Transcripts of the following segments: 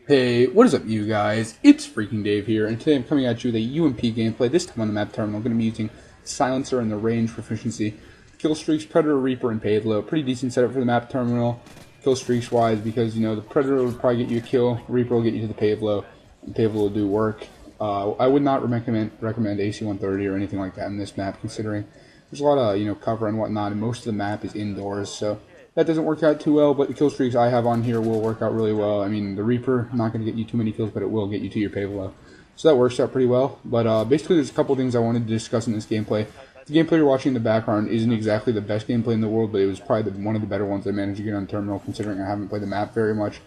Hey, what is up you guys? It's Freaking Dave here, and today I'm coming at you with a UMP gameplay, this time on the map terminal. I'm going to be using Silencer and the range proficiency. Kill streaks, Predator, Reaper, and Payload. Pretty decent setup for the map terminal, kill streaks wise, because, you know, the Predator will probably get you a kill, Reaper will get you to the Payload, and Payload will do work. I would not recommend AC-130 or anything like that in this map, considering there's a lot of, cover and whatnot, and most of the map is indoors, so that doesn't work out too well, but the kill streaks I have on here will work out really well. I mean, the Reaper, not going to get you too many kills, but it will get you to your payload. So that works out pretty well. But basically, there's a couple things I wanted to discuss in this gameplay. The gameplay you're watching in the background isn't exactly the best gameplay in the world, but it was probably one of the better ones I managed to get on terminal, considering I haven't played the map very much.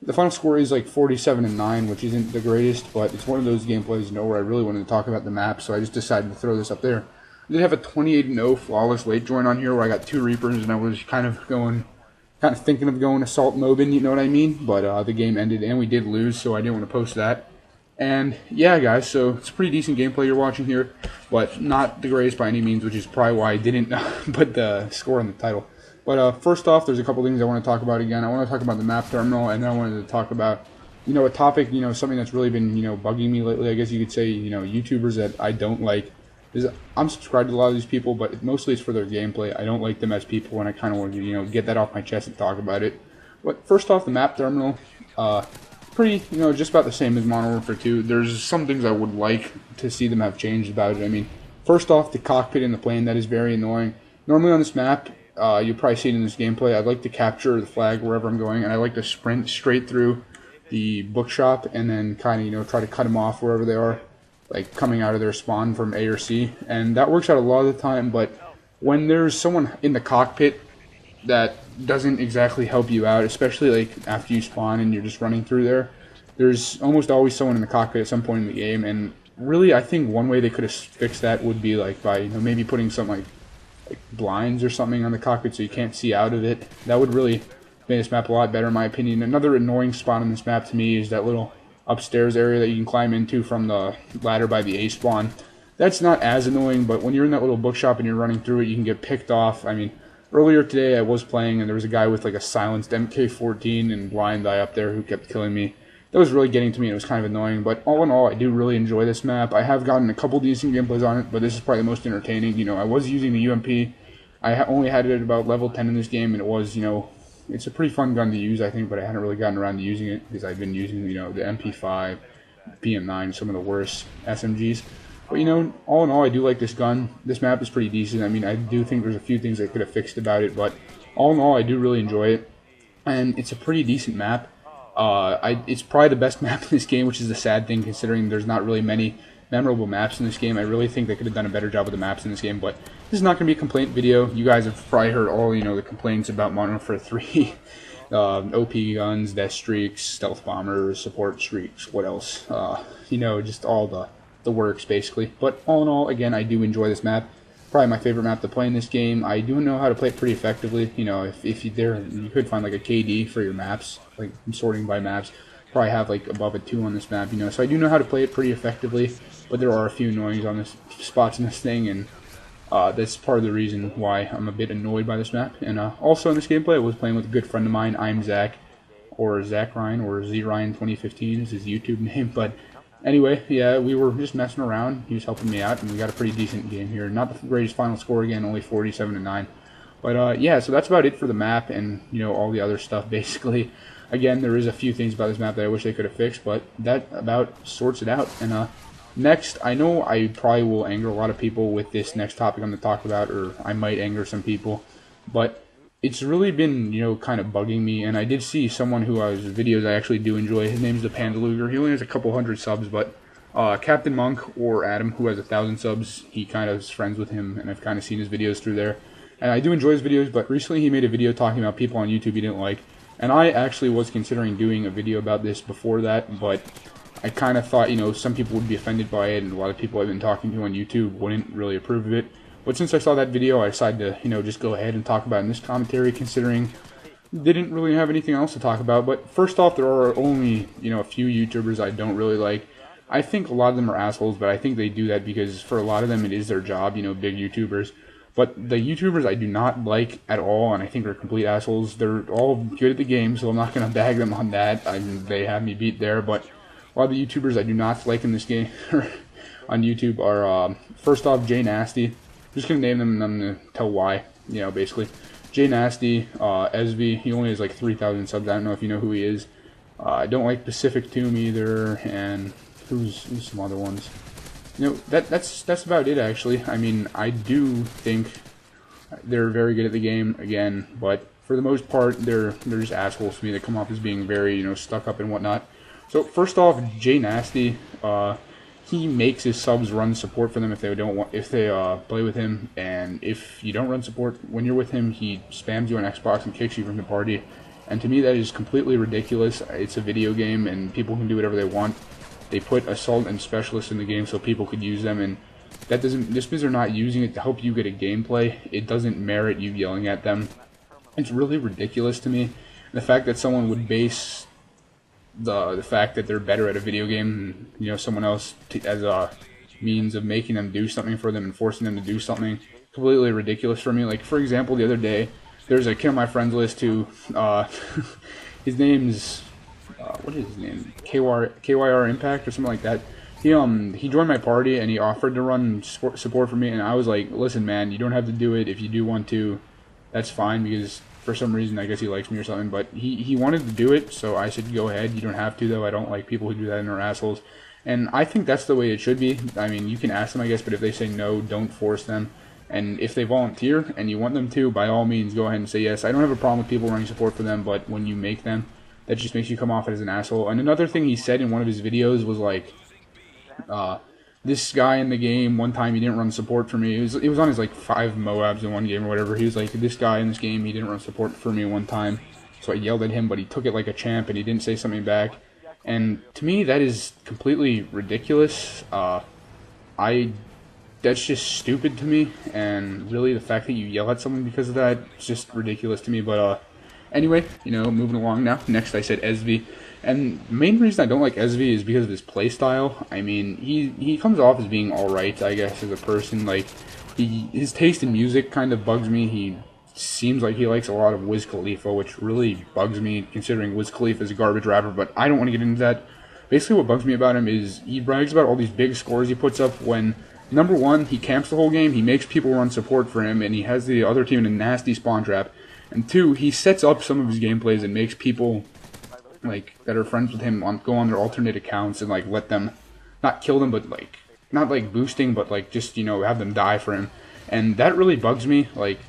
The final score is like 47-9, which isn't the greatest, but it's one of those gameplays, where I really wanted to talk about the map, so I just decided to throw this up there. I did have a 28-0 flawless late join on here, where I got 2 Reapers, and I was kind of thinking of going assault Mobin, you know what I mean? But the game ended and we did lose, so I didn't want to post that. And yeah, guys, so it's a pretty decent gameplay you're watching here, but not the greatest by any means, which is probably why I didn't put the score on the title. But first off, there's a couple things I want to talk about again. I want to talk about the map terminal, and then I wanted to talk about, a topic, something that's really been, bugging me lately. I guess you could say, YouTubers that I don't like. I'm subscribed to a lot of these people, but mostly it's for their gameplay. I don't like them as people, and I kind of want to, get that off my chest and talk about it. But first off, the map terminal, pretty, just about the same as Modern Warfare 2. There's some things I would like to see them have changed about it. I mean, first off, the cockpit in the plane, that is very annoying. Normally on this map, you'll probably see it in this gameplay, I like to capture the flag wherever I'm going, and I like to sprint straight through the bookshop and then kind of, try to cut them off wherever they are, like coming out of their spawn from A or C, and that works out a lot of the time. But when there's someone in the cockpit that doesn't exactly help you out, especially like after you spawn and you're just running through there, there's almost always someone in the cockpit at some point in the game. And really, I think one way they could have fixed that would be like by maybe putting some like blinds or something on the cockpit so you can't see out of it. That would really make this map a lot better in my opinion. Another annoying spot on this map to me is that little upstairs area that you can climb into from the ladder by the A spawn. That's not as annoying, but when you're in that little bookshop and you're running through it, you can get picked off. I mean, earlier today I was playing and there was a guy with like a silenced MK14 and blind eye up there who kept killing me. That was really getting to me. It was kind of annoying, but all in all, I do really enjoy this map. I have gotten a couple decent gameplays on it, but this is probably the most entertaining. I was using the UMP. I only had it at about level 10 in this game, and it was, it's a pretty fun gun to use, I think, but I hadn't really gotten around to using it because I've been using, the MP5, PM9, some of the worst SMGs. But, all in all, I do like this gun. This map is pretty decent. I mean, I do think there's a few things I could have fixed about it, but all in all, I do really enjoy it. And it's a pretty decent map. It's probably the best map in this game, which is the sad thing, considering there's not really many memorable maps in this game. I really think they could have done a better job with the maps in this game, but this is not going to be a complaint video. You guys have probably heard all, the complaints about Modern Warfare 3. OP guns, death streaks, stealth bombers, support streaks, what else? Just all the works, basically. But all in all, again, I do enjoy this map. Probably my favorite map to play in this game. I do know how to play it pretty effectively. If you could find like a KD for your maps, like sorting by maps. Probably have like above a 2 on this map, so I do know how to play it pretty effectively, but there are a few annoyings on this spots in this thing, and that's part of the reason why I'm a bit annoyed by this map. And also in this gameplay, I was playing with a good friend of mine. I'm Zach, or Zach Ryan, or Z Ryan 2015 is his YouTube name. But anyway, yeah, we were just messing around. He was helping me out, and we got a pretty decent game here. Not the greatest final score again, only 47-9. But yeah, so that's about it for the map and all the other stuff basically. Again, there is a few things about this map that I wish they could have fixed, but that about sorts it out. And next, I know I probably will anger a lot of people with this next topic I'm going to talk about, or I might anger some people, but it's really been, kind of bugging me. And I did see someone whose videos I actually do enjoy. His name's the Panda Luger. He only has a couple hundred subs, but Captain Monk or Adam, who has 1,000 subs, he kind of is friends with him, and I've kind of seen his videos through there. And I do enjoy his videos, but recently he made a video talking about people on YouTube he didn't like. And I actually was considering doing a video about this before that, but I kind of thought, some people would be offended by it, and a lot of people I've been talking to on YouTube wouldn't really approve of it. But since I saw that video, I decided to, just go ahead and talk about it in this commentary, considering they didn't really have anything else to talk about. But first off, there are only, a few YouTubers I don't really like. I think a lot of them are assholes, but I think they do that because for a lot of them it is their job, big YouTubers. But the YouTubers I do not like at all, and I think are complete assholes. They're all good at the game, so I'm not going to bag them on that. I mean, they have me beat there, but a lot of the YouTubers I do not like in this game on YouTube are, first off, Jay Nasty. I'm just going to name them and I'm going to tell why, basically. Jay Nasty, SV, he only has like 3,000 subs. I don't know if you know who he is. I don't like Pacific Tomb either, and who's some other ones. That's about it, actually. I mean, I do think they're very good at the game, again, but for the most part, they're just assholes to me. They come off as being very, stuck up and whatnot. So, first off, Jay Nasty, he makes his subs run support for them if they play with him, and if you don't run support when you're with him, he spams you on Xbox and kicks you from the party. And to me, that is completely ridiculous. It's a video game, and people can do whatever they want. They put assault and specialist in the game so people could use them, and that doesn't. Just because they're not using it to help you get a gameplay, it doesn't merit you yelling at them. It's really ridiculous to me. The fact that someone would base the fact that they're better at a video game than someone else as a means of making them do something for them and forcing them to do something, completely ridiculous for me. Like, for example, the other day, there's a kid on my friends list who his name's what is his name? KYR Impact or something like that. He joined my party and he offered to run support for me, and I was like, listen, man, you don't have to do it. If you do want to, that's fine, because for some reason I guess he likes me or something. But he wanted to do it, so I said, go ahead. You don't have to, though. I don't like people who do that and are assholes. And I think that's the way it should be. I mean, you can ask them, I guess, but if they say no, don't force them. And if they volunteer and you want them to, by all means, go ahead and say yes. I don't have a problem with people running support for them, but when you make them, that just makes you come off as an asshole. And another thing he said in one of his videos was like, this guy in the game, one time he didn't run support for me. It was on his like 5 Moabs in one game or whatever. He was like, this guy in this game, he didn't run support for me one time. So I yelled at him, but he took it like a champ and he didn't say something back. And to me, that is completely ridiculous. That's just stupid to me. And really, the fact that you yell at someone because of that is just ridiculous to me. But anyway, moving along now. Next, I said SV. And the main reason I don't like SV is because of his playstyle. I mean, he comes off as being alright, I guess, as a person. Like, his taste in music kind of bugs me. He seems like he likes a lot of Wiz Khalifa, which really bugs me, considering Wiz Khalifa is a garbage rapper, but I don't want to get into that. Basically, what bugs me about him is he brags about all these big scores he puts up when, number one, he camps the whole game, he makes people run support for him, and he has the other team in a nasty spawn trap. And two, he sets up some of his gameplays and makes people like that are friends with him go on their alternate accounts and like let them not kill them, but like not like boosting, but like just have them die for him. And that really bugs me. Like,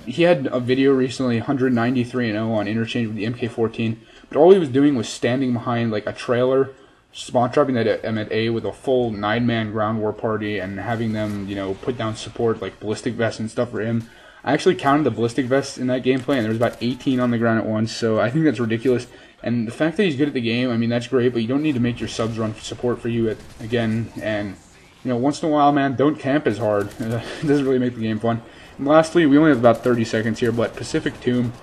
he had a video recently, 193-0 on interchange with the MK14, but all he was doing was standing behind like a trailer, spawn trapping that at A with a full 9-man ground war party and having them put down support like ballistic vests and stuff for him. I actually counted the ballistic vests in that gameplay, and there was about 18 on the ground at once, so I think that's ridiculous. And the fact that he's good at the game, I mean, that's great, but you don't need to make your subs run support for you again. And, once in a while, man, don't camp as hard. It doesn't really make the game fun. And lastly, we only have about 30 seconds here, but Pacific Tomb,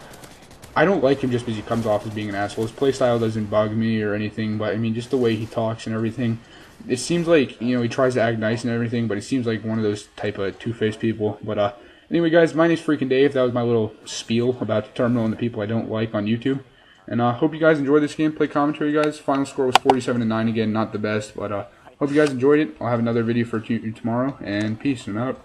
I don't like him just because he comes off as being an asshole. His playstyle doesn't bug me or anything, but, I mean, just the way he talks and everything. It seems like, he tries to act nice and everything, but he seems like one of those type of two-faced people. But, anyway, guys, my name's Freaking Dave. That was my little spiel about the terminal and the people I don't like on YouTube. And I hope you guys enjoyed this gameplay commentary, guys. Final score was 47-9 again, not the best, but hope you guys enjoyed it. I'll have another video for you tomorrow, and peace. I'm out.